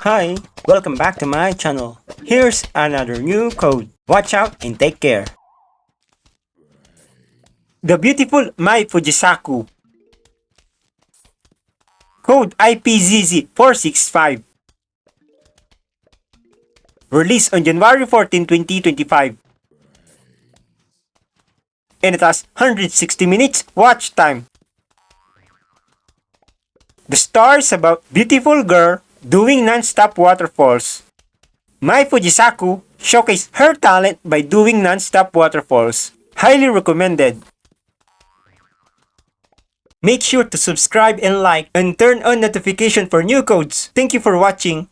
Hi, welcome back to my channel. Here's another new code. Watch out and take care. The beautiful Mai Fujisaku. Code IPZZ465. Released on January 14, 2025. And it has 160 minutes watch time. The story is about beautiful girl doing non-stop waterfalls. Mai Fujisaku showcased her talent by doing non-stop waterfalls. Highly recommended. Make sure to subscribe and like and turn on notification for new codes. Thank you for watching.